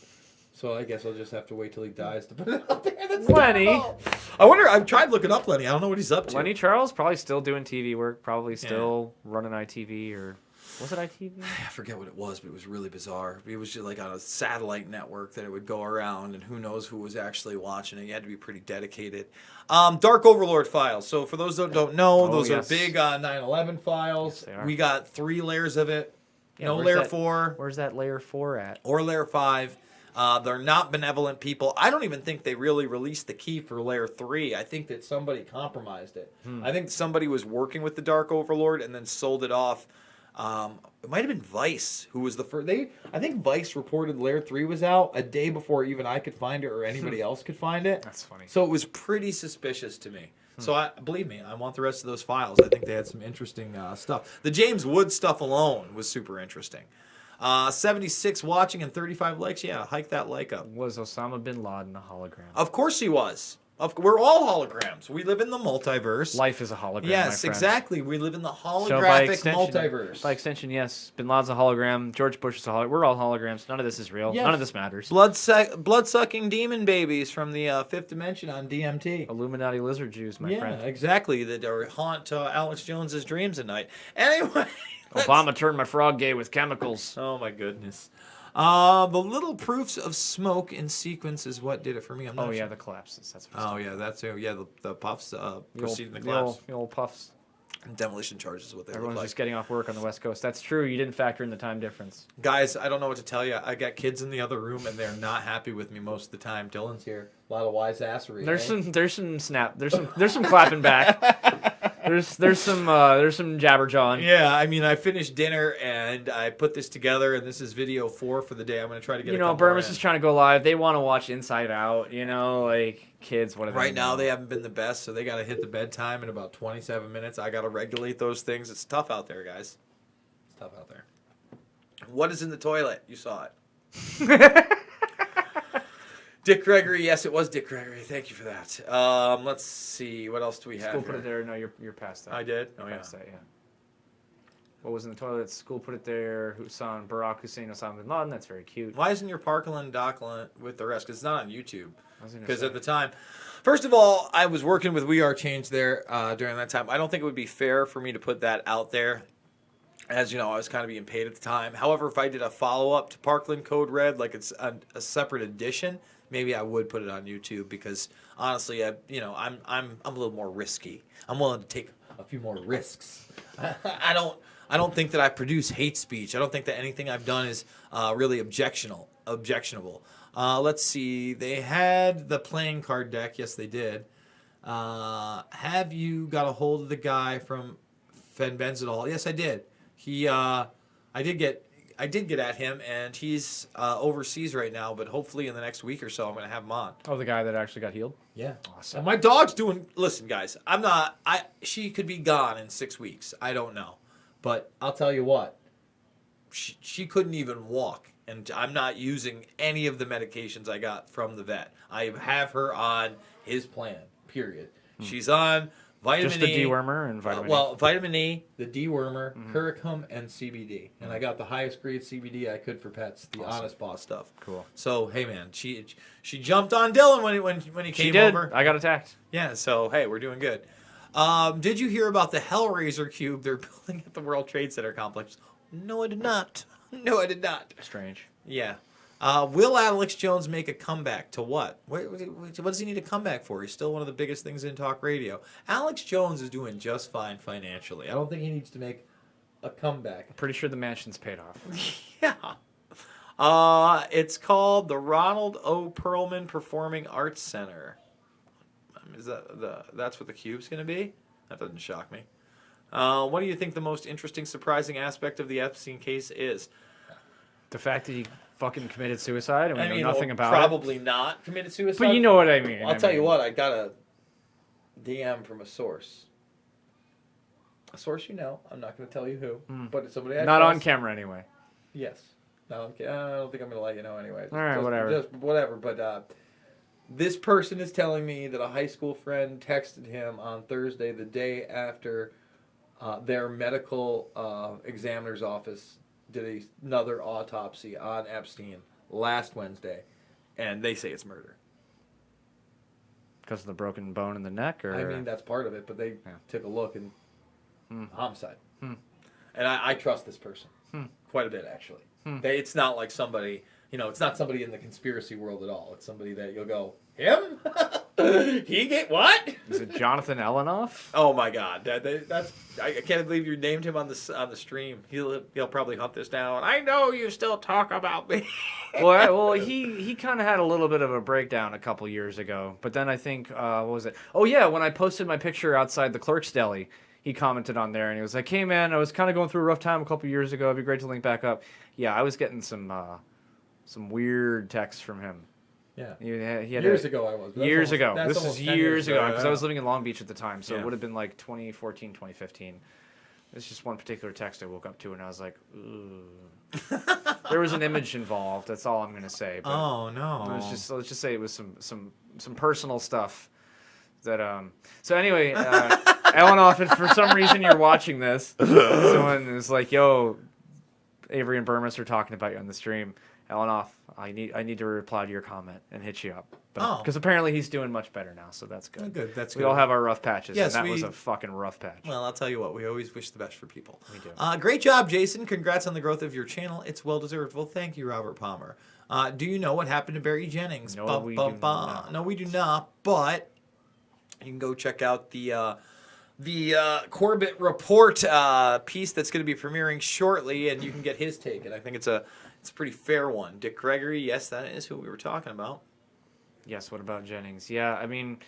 So I guess I'll just have to wait till he dies to put it out there. That's Lenny. terrible. I wonder. I've tried looking up Lenny. I don't know what he's up to. Lenny Charles probably still doing TV work, probably still running ITV, or was it ITV? I forget what it was, but it was really bizarre. It was just like on a satellite network that it would go around, and who knows who was actually watching it. You had to be pretty dedicated. Dark Overlord files. So for those that don't know, those are big 9/11 files. Yes, they are. We got 3 layers of it. Yeah, No where's layer that- 4 Where's that layer 4 at? or layer 5. They're not benevolent people. I don't even think they really released the key for layer 3. I think that somebody compromised it. I think somebody was working with the Dark Overlord and then sold it off. It might have been Vice who was the first. I think Vice reported layer 3 was out a day before even I could find it or anybody else could find it. That's funny. So it was pretty suspicious to me. So believe me, I want the rest of those files. I think they had some interesting stuff. The James Wood stuff alone was super interesting. 76 watching and 35 likes. Yeah, hike that like up. Was Osama bin Laden a hologram? Of course he was. We're all holograms. We live in the multiverse. Life is a hologram. my Yes, friend. exactly. We live in the So holographic multiverse. By extension, yes. Bin Laden's a hologram. George Bush is a hologram. We're all holograms. None of this is real. Yes. None of this matters. Blood-sucking demon babies from the fifth dimension on DMT. Illuminati lizard Jews, my Yeah, friend. exactly. That haunt Alex Jones's dreams at night. Anyway. Obama turned my frog gay with chemicals. Oh my goodness. The little proofs of smoke in sequence is what did it for me. I'm not Oh, yeah, sure. the collapses. That's what Oh yeah, that's it. Yeah, the puffs the proceeding the old, collapse. the old puffs. Demolition charges is what they Everyone's look like. just getting off work on the West Coast. That's true. You didn't factor in the time difference. Guys, I don't know what to tell you. I got kids in the other room and they're not happy with me most of the time. Dylan's here. A lot of wise assery. There's some snap. There's some clapping back. There's some jabber jawing. Yeah, I mean, I finished dinner and I put this together, and this is video 4 for the day. I'm going to try to get. You a know, couple more Burmis in. is trying to go live. They want to watch Inside Out. You know, like kids. What are they Right now, know? they haven't been the best, so they got to hit the bedtime in about 27 minutes. I got to regulate those things. It's tough out there, guys. It's tough out there. What is in the toilet? You saw it. Dick Gregory. Yes, it was Dick Gregory. Thank you for that. Let's see. What else do we have School here? put it there. No, you're past that. I did? You're Oh, yeah. past that, yeah. What was in the toilet? School put it there. Hussein Barack Hussein Osama bin Laden. That's very cute. Why isn't your Parkland Dockland with the rest? Because it's not on YouTube. I was gonna Because say. at the time, first of all, I was working with We Are Change there during that time. I don't think it would be fair for me to put that out there. As you know, I was kind of being paid at the time. However, if I did a follow-up to Parkland Code Red, like it's a separate edition, maybe I would put it on YouTube because honestly, I'm a little more risky. I'm willing to take a few more risks. I don't think that I produce hate speech. I don't think that anything I've done is really objectionable. Let's see. They had the playing card deck. Yes, they did. Have you got a hold of the guy from Fen Benzedol? Yes, I did. I did get at him, and he's overseas right now. But hopefully, in the next week or so, I'm going to have him on. Oh, the guy that actually got healed? Yeah. Awesome. My dog's doing. Listen, guys, she could be gone in 6 weeks. I don't know, but I'll tell you what. she couldn't even walk, and I'm not using any of the medications I got from the vet. I have her on his plan. Period. She's on vitamin Just the E. dewormer and vitamin E. Well, vitamin E. The dewormer, curcum, and CBD. And I got the highest grade CBD I could for pets. The Honest Boss stuff. Cool. So hey, man, she jumped on Dylan when he She came did. over. I got attacked. Yeah. So hey, we're doing good. Did you hear about the Hellraiser cube they're building at the World Trade Center complex? No, I did not. No, I did not. Strange. Yeah. Will Alex Jones make a comeback to what? What does he need a comeback for? He's still one of the biggest things in talk radio. Alex Jones is doing just fine financially. I don't think he needs to make a comeback. Pretty sure the mansion's paid off. Yeah. It's called the Ronald O. Perlman Performing Arts Center. Is that's what the cube's going to be? That doesn't shock me. What do you think the most interesting, surprising aspect of the Epstein case is? The fact that he fucking committed suicide and we know nothing about probably it. not committed suicide. But you know what I mean. I'll tell you what, I got a DM from a source. A source you know. I'm not going to tell you who, but it's somebody I Not trust. on camera anyway. Yes. No, I don't think I'm going to let you know anyway. All right, whatever. Just whatever. But this person is telling me that a high school friend texted him on Thursday, the day after their medical examiner's office did another autopsy on Epstein last Wednesday, and they say it's murder. Because of the broken bone in the neck? Or I mean, that's part of it, but they took a look and homicide. And I trust this person quite a bit, actually. It's not like somebody, it's not somebody in the conspiracy world at all. It's somebody that you'll go, him? He get what? Is it Jonathan Elenoff? Oh my God, that's I can't believe you named him on the stream. He'll probably hunt this down. I know you still talk about me. Well, he kind of had a little bit of a breakdown a couple years ago, but then I think what was it? Oh yeah, when I posted my picture outside the Clerk's Deli, he commented on there and he was like, "Hey man, I was kind of going through a rough time a couple years ago. It'd be great to link back up." Yeah, I was getting some weird texts from him. Yeah. He had years ago I was. Years ago. That's This is almost 10 years ago because I yeah. was living in Long Beach at the time, so Yeah. it would have been like 2014, 2015. It's just one particular text I woke up to and I was like, ooh. There was an image involved. That's all I'm gonna say. But Oh no. it was just, let's just say it was some personal stuff. That So anyway, Elenoff, if for some reason you're watching this, someone is like, "Yo, Avery and Burmese are talking about you on the stream." Elenoff, I need to reply to your comment and hit you up. Because apparently he's doing much better now, so that's good. Good. That's We good. all have our rough patches, Yes, and that was a fucking rough patch. Well, I'll tell you what. We always wish the best for people. We do. Great job, Jason. Congrats on the growth of your channel. It's well deserved. Well, thank you, Robert Palmer. Do you know what happened to Barry Jennings? No, we do not. No, we do not. But you can go check out the Corbett Report piece that's going to be premiering shortly, and you can get his take. And I think it's a pretty fair one. Dick Gregory, yes, that is who we were talking about. Yes, what about Jennings? Yeah, I mean,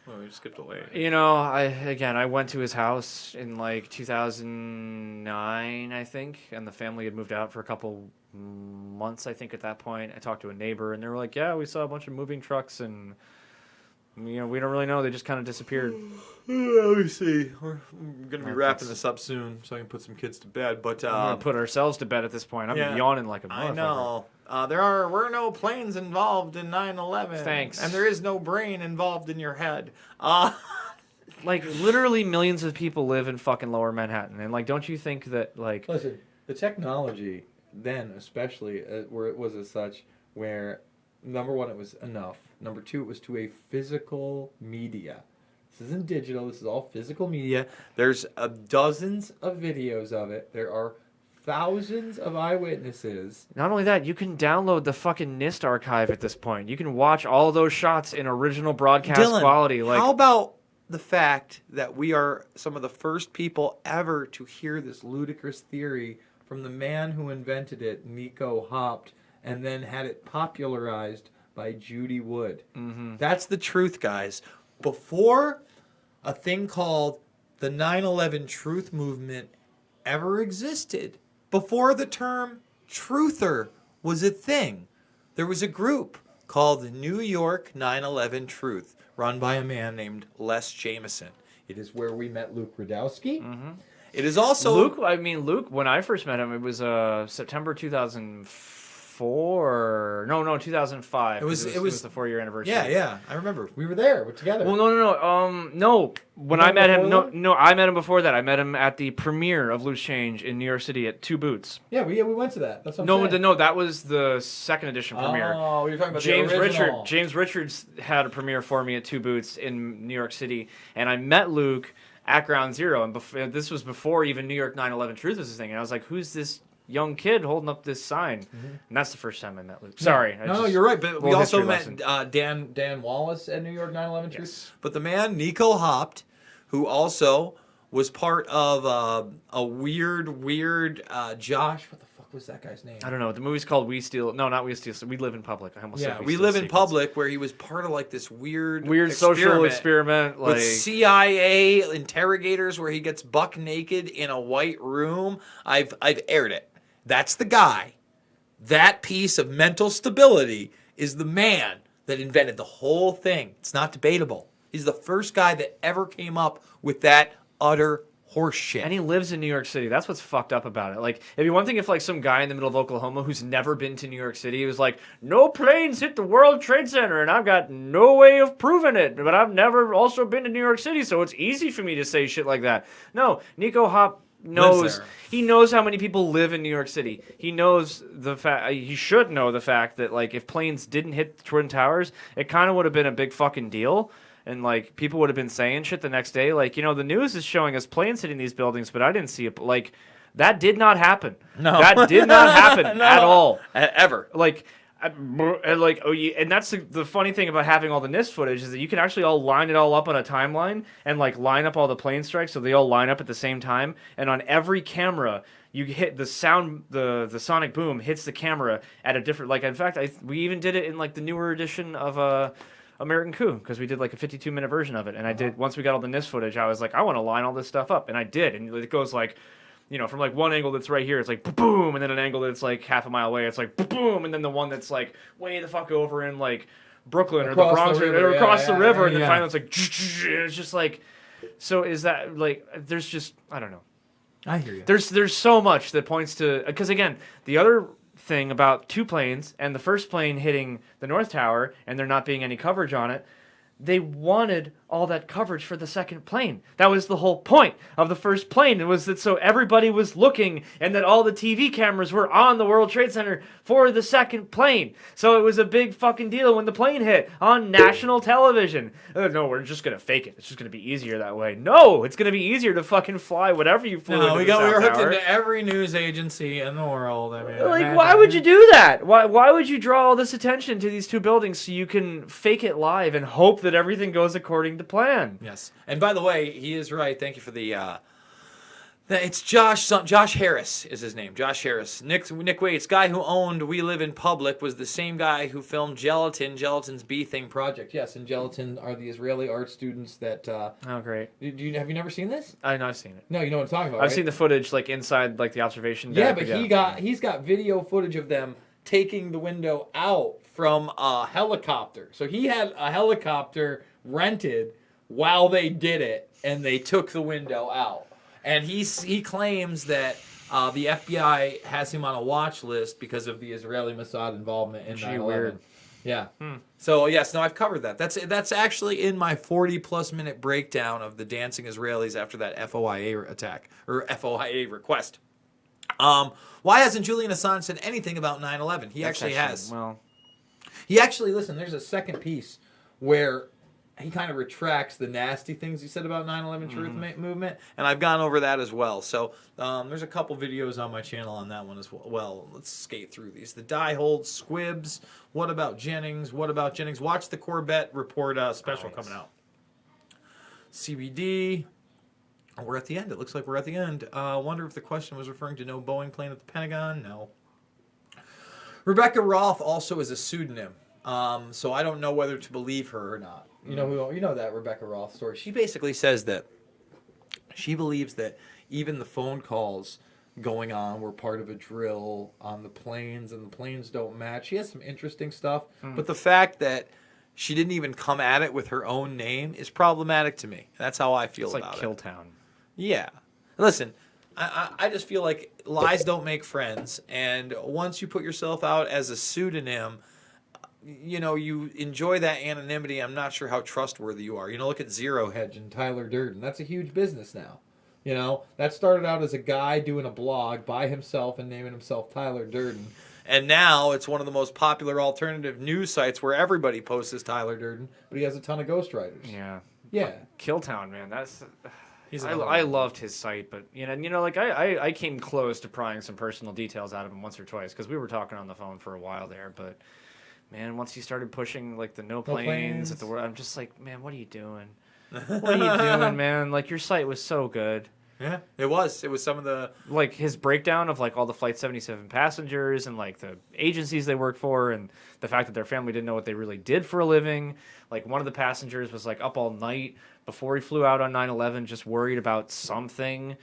Well, we skipped away. I went to his house in like 2009, I think, and the family had moved out for a couple months, I think, at that point. I talked to a neighbor, and they were like, yeah, we saw a bunch of moving trucks, and, we don't really know. They just kind of disappeared. Let me see. We're going to be Oh, wrapping that's- this up soon so I can put some kids to bed. But We're going to put ourselves to bed at this point. I'm yeah, yawning like a motherfucker. I know. Were no planes involved in 9/11. Thanks. And there is no brain involved in your head. Like, literally millions of people live in fucking Lower Manhattan. And, like, don't you think that, like... Listen, the technology then, especially, where it was as such, where number one, it was enough. Number two, it was to a physical media. This isn't digital. This is all physical media. There's dozens of videos of it. There are thousands of eyewitnesses. Not only that, you can download the fucking NIST archive at this point. You can watch all those shots in original broadcast Dylan, quality. Like, how about the fact that we are some of the first people ever to hear this ludicrous theory from the man who invented it, Nico Hopt, and then had it popularized by Judy Wood. Mm-hmm. That's the truth, guys. Before a thing called the 9/11 Truth Movement ever existed, before the term truther was a thing, there was a group called the New York 9/11 Truth, run by a man named Les Jameson. It is where we met Luke Radowski. Mm-hmm. It is also Luke, when I first met him, it was September 2004. No, 2005. It was the 4-year anniversary. Yeah, I remember. We were there. We're together. Well, no. When I met him, I met him before that. I met him at the premiere of Loose Change in New York City at Two Boots. Yeah, we went to that. That's what I'm saying. No, that was the second edition premiere. Oh, you're talking about the original. James Richards had a premiere for me at Two Boots in New York City, and I met Luke at Ground Zero, and this was before even New York 9/11 Truth was a thing, and I was like, who's this young kid holding up this sign? Mm-hmm. And that's the first time I met Luke. Sorry. No, you're right, but we also met Dan Wallace at New York 9/11 Truth. Yes. But the man, Nico Hopt, who also was part of a weird Josh, what the fuck was that guy's name? I don't know. The movie's called We Steal. No, not We Steal. So We Live in Public. I almost said We Live in Public, where he was part of like this weird social experiment, like with CIA interrogators, where he gets buck naked in a white room. I've aired it. That's the guy. That piece of mental stability is the man that invented the whole thing. It's not debatable. He's the first guy that ever came up with that utter horseshit. And he lives in New York City. That's what's fucked up about it. Like, it'd be one thing if, like, some guy in the middle of Oklahoma who's never been to New York City was like, no planes hit the World Trade Center, and I've got no way of proving it, but I've never also been to New York City, so it's easy for me to say shit like that. No, Nico Hopt knows. He knows how many people live in New York City. He knows the fact. He should know the fact that, like, if planes didn't hit the Twin Towers, it kind of would have been a big fucking deal. And, like, people would have been saying shit the next day. Like, you know, the news is showing us planes hitting these buildings, but I didn't see it. Like, that did not happen. No. That did not happen No. at all. Ever. And that's the funny thing about having all the NIST footage is that you can actually all line it all up on a timeline and, like, line up all the plane strikes so they all line up at the same time. And on every camera, you hit the sound, the sonic boom hits the camera at a different, like, in fact, we even did it in, like, the newer edition of American Coup, because we did like a 52-minute version of it, and I did, once we got all the NIST footage, I was like, I want to line all this stuff up, and I did, and it goes like, you know, from like one angle that's right here, it's like boom, and then an angle that's like half a mile away, it's like boom, and then the one that's like way the fuck over in like Brooklyn or the Bronx or across the river, and then finally it's like, and it's just like, so is that like, there's just, I don't know. I hear you. There's so much that points to, because again, the other thing about two planes and the first plane hitting the North Tower and there not being any coverage on it, they wanted all that coverage for the second plane. That was the whole point of the first plane. It was that so everybody was looking and that all the TV cameras were on the World Trade Center for the second plane. So it was a big fucking deal when the plane hit on national television. No, we're just going to fake it. It's just going to be easier that way. No, it's going to be easier to fucking fly whatever you flew into we the South were hooked Tower. into every news agency in the world. I mean, like, why would you do that? Why would you draw all this attention to these two buildings so you can fake it live and hope that everything goes according to plan? Yes. And by the way, he is right. Thank you for the it's Josh Harris is his name. Josh Harris. Nick Waits, guy who owned We Live in Public, was the same guy who filmed Gelatin's Bee Thing Project. Yes, and Gelatin are the Israeli art students that Oh, great. have you never seen this? I know, I've seen it. No, you know what I'm talking about, I've right? seen the footage like inside like the observation Yeah, deck. but he's got video footage of them taking the window out from a helicopter. So he had a helicopter rented while they did it, and they took the window out. And he claims that the FBI has him on a watch list because of the Israeli Mossad involvement in 9/11. Weird. Yeah. So yes, no, I've covered that. That's actually in my 40+ minute breakdown of the dancing Israelis after that FOIA attack or FOIA request. Why hasn't Julian Assange said anything about 9/11? He actually has. Well, he actually, listen, there's a second piece where he kind of retracts the nasty things he said about 9/11 Truth Movement, and I've gone over that as well. So there's a couple videos on my channel on that one as well. Let's skate through these. The Die Hold, Squibs, What About Jennings? Watch the Corbett Report special coming out. CBD. Oh, we're at the end. It looks like we're at the end. Wonder if the question was referring to no Boeing plane at the Pentagon. No. Rebecca Roth also is a pseudonym. So I don't know whether to believe her or not. You know that Rebecca Roth story. She basically says that she believes that even the phone calls going on were part of a drill on the planes, and the planes don't match. She has some interesting stuff, but the fact that she didn't even come at it with her own name is problematic to me. That's how I feel about it. It's like Killtown. Yeah. Listen, I just feel like lies don't make friends, and once you put yourself out as a pseudonym, you enjoy that anonymity. I'm not sure how trustworthy you are. Look at Zero Hedge and Tyler Durden. That's a huge business now. That started out as a guy doing a blog by himself and naming himself Tyler Durden. And now it's one of the most popular alternative news sites where everybody posts as Tyler Durden, but he has a ton of ghostwriters. Yeah. Yeah. Killtown, man. I loved his site, but I came close to prying some personal details out of him once or twice because we were talking on the phone for a while there. But man, once he started pushing like the no planes at the world, I'm just like, man, what are you doing? What are you doing, man? Like your site was so good. Yeah, it was. It was some of the his breakdown of all the Flight 77 passengers and the agencies they work for and the fact that their family didn't know what they really did for a living. One of the passengers was up all night before he flew out on 9/11, just worried about something.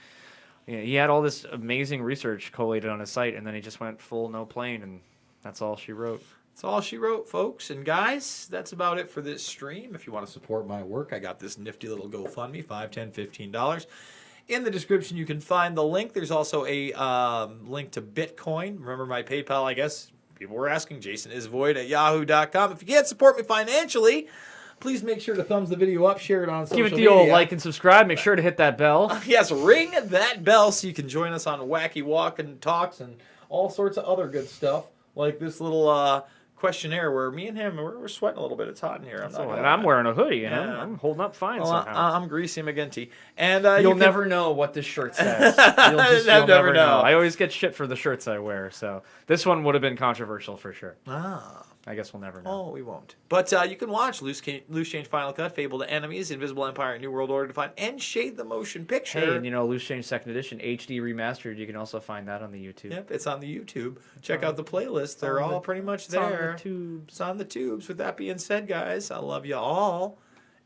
He had all this amazing research collated on his site, and then he just went full no plane, and that's all she wrote. That's all she wrote, folks. And guys, that's about it for this stream. If you want to support my work, I got this nifty little GoFundMe, $5, $10, $15. In the description, you can find the link. There's also a link to Bitcoin. Remember my PayPal, I guess. People were asking, jasonIsvoid@yahoo.com. If you can't support me financially, please make sure to thumbs the video up, share it on social media. Give it the old like and subscribe. Make sure to hit that bell. Yes, ring that bell so you can join us on Wacky Walk and Talks and all sorts of other good stuff, like this little questionnaire where me and him, we're sweating a little bit. It's hot in here. I'm wearing a hoodie, and I'm holding up fine somehow. I'm Greasy McGinty. And you'll never know what this shirt says. You'll never know. I always get shit for the shirts I wear, so this one would have been controversial for sure. I guess we'll never know. Oh, we won't. But you can watch Loose Change Final Cut, Fable to Enemies, Invisible Empire, New World Order Defined, and Shade the Motion Picture. Hey, and Loose Change Second Edition HD Remastered. You can also find that on the YouTube. Yep, it's on the YouTube. Check out the playlist. They're all pretty much there. It's on the tubes. With that being said, guys, I love you all.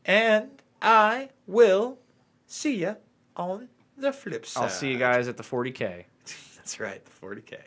And I will see you on the flip side. I'll see you guys at the 40K. That's right, the 40K.